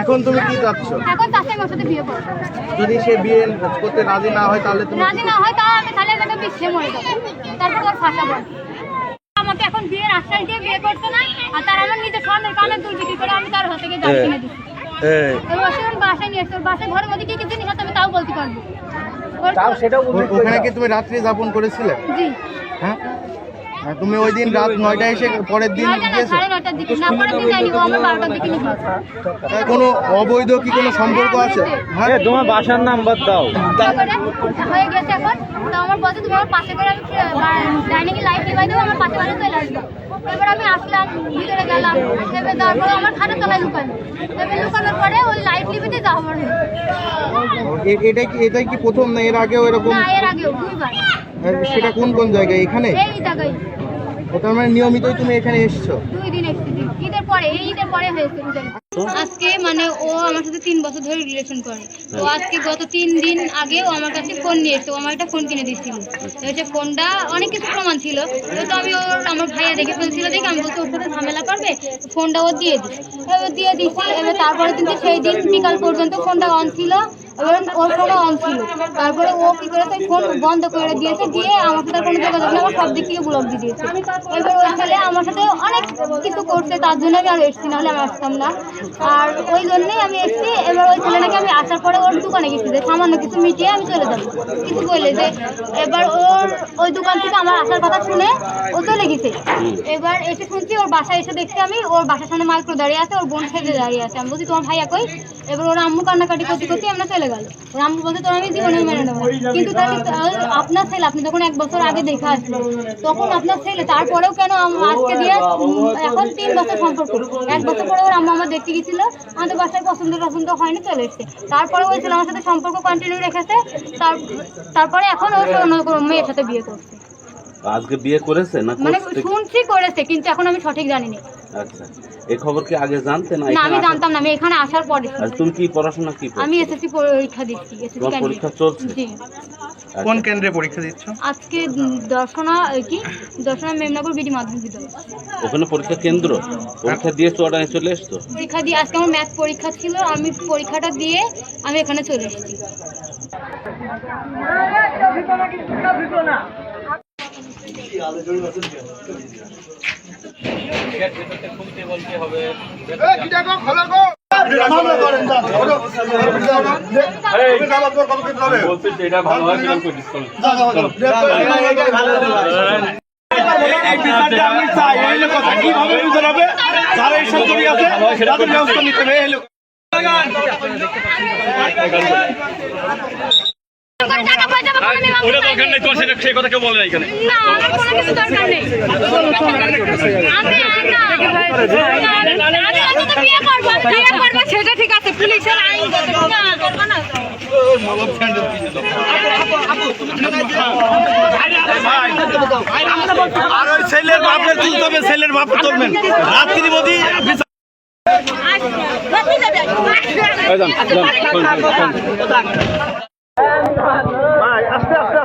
এখন তুমি কি চাচ্ছ? এখন চাচ্ছি আমার সাথে বিয়ে করো। যদি সে বিয়ে করতে রাজি না হয় তাহলে তুমি রাজি না হয় তাহলে একটা বিশ্বে মরে যাবো, তারপর ওর ফাঁসা বল। আমাকে এখন বিয়ের আশ্বাস দিয়ে বিয়ে করতে না, আর তার আমার নিজের স্বর্ণের কানের দুল বিক্রি করে আমি তার হাত থেকে জাল কিনে দিচ্ছি। এবার সে ওর বাসায় নিয়ে এসছে, ওর বাসায় ঘরের মধ্যে কি কি জিনিস আছে আমি তাও বলতে পারবো। ওখানে কি তুমি রাত্রি যাপন করেছিলে? জি। হ্যাঁ, তুমি ওই দিন রাত 9টায় এসে পরের দিন গিয়েছো? 9:30টার দিকে না, পরের দিন যাইনি, ও আমার 12টার দিকে নিয়ে গেছে। কোনো অবৈধ কি কোনো সম্পর্ক আছে? হ্যাঁ, তোমার বাসার নাম্বার দাও। হয়ে গেছে এখন তো আমার বলছে তুমি আমার পাশে করে আমি ডাইনিং এ লাইট নিভাই দেবো, আমার পাশে বাড়ি চলে আসবো। এবার আমি আসলাম, ভিতরে গেলাম, এবার তারপরে আমার খাটের তলায় লুকানো, এবার লুকানোর পরে ওই লাইট নিভিতে যাওয়া আমার এটাই কি প্রথম না এর আগেও এরকম? না, এর আগেও দুইবার। সেটা কোন কোন জায়গায়? এখানে? এই জায়গায়। তার মানে নিয়মিতই তুমি এখানে এসছো? 2 দিন এসেছি, ঈদের পরে, এই ঈদের পরে হয়েছে। আজকে মানে ও আমার সাথে 3 বছর ধরে রিলেশন করে। তো আজকে গত 3 দিন আগে ও আমার কাছে ফোন নিয়ে এসছে, ও আমার একটা ফোন কিনে দিচ্ছিল। তো ফোনটা অনেক কিছু প্রমাণ ছিল, তো আমি আমার ভাইয়া দেখে ফেলছিল, দেখে আমি বলছি ওর সাথে ঝামেলা করবে, ফোনটা ও দিয়ে দিই, এবার দিয়ে দিচ্ছি। এবার তারপরে কিন্তু সেই দিন বিকাল পর্যন্ত ফোনটা অন ছিল, এবার ওর ফোনও অন ছিল। তারপরে ও কি করেছে, ফোন বন্ধ করে দিয়েছে, দিয়ে আমার সাথে কোনো যোগাযোগ না, আমার সব দিক থেকে ব্লক দিয়ে দিয়েছে। এবার ওই ছেলে আমার সাথে অনেক কিছু করছে, তার জন্য আমি আর এসছি, নাহলে আমি আসতাম না। আর ওই জন্যই আমি এসছি। এবার ওই ছেলেটাকে আমি আসার পরে ওর দোকানে গেছি, যে সামান্য কিছু মিটিয়ে আমি চলে যাবো, কিছু বলে যে। এবার ওর ওই দোকান থেকে আমার আসার কথা শুনে ও চলে গেছে। এবার এসে শুনছি ওর বাসায় এসে দেখছি আমি, ওর বাসার সামনে মাইক্রো দাঁড়িয়ে আছে, ওর বোন সেজে দাঁড়িয়ে আছে। আমি বলছি তোমার ভাইয়া কই? এবার ওর আম্মু কান্নাকাটি করতে করতে আমরা চলে গেল। ওর আম্মু বলছে তোর আমি জীবনে মেনে নেবো, কিন্তু তাহলে আপনার ছেলে, আপনি যখন 1 বছর আগে দেখে আসলেন তখন আপনার ছেলে, তারপরেও কেন আজকে দিয়ে এখন 3 বছর সম্পর্ক, 1 বছর পরে ওর আম্মু আমার দেখতে গেছিল, আমাদের বাসায় পছন্দ হয়নি, চলে এসছে। তারপরে ওই ছেলে আমার সাথে সম্পর্ক কন্টিনিউ রেখেছে, তারপরে এখন ও অন্য কোনো মেয়ের সাথে বিয়ে করছে। আজকে বিয়ে করেছে না? মানে শুনছি করেছে, কিন্তু এখন আমি সঠিক জানি না। আচ্ছা, এই খবর কি আগে জানতে না? না, আমি জানতাম না, আমি এখানে আসার পরে। আর তুমি কি পড়াশোনা কি করছো? আমি এসএসসি পরীক্ষা দিচ্ছি, এসএসসি তোমার পরীক্ষা চলছে? জি। কোন কেন্দ্রে পরীক্ষা দিচ্ছ? আজকে দর্শনা মেমনগর বিডি মাধ্যমিক বিদ্যালয়। ওখানে পরীক্ষা কেন্দ্র? পরীক্ষা দিয়ে চড়ায় চলে এসছো? পরীক্ষা দিয়ে আজকে আমার ম্যাথ পরীক্ষা ছিল, আমি পরীক্ষাটা দিয়ে আমি এখানে চলে এসেছি। ওটা দরকার নেই, তোমার সেই কথা কেউ বলে না এখানে। না, আমার কোনো কিছু দরকার নেই। সেটা ঠিক আছে, পুলিশের আইন ছেলের বাপের তুলতে হবে, ছেলের বাপ তুলবেন রাত্রি মোদি। আস্তে আস্তে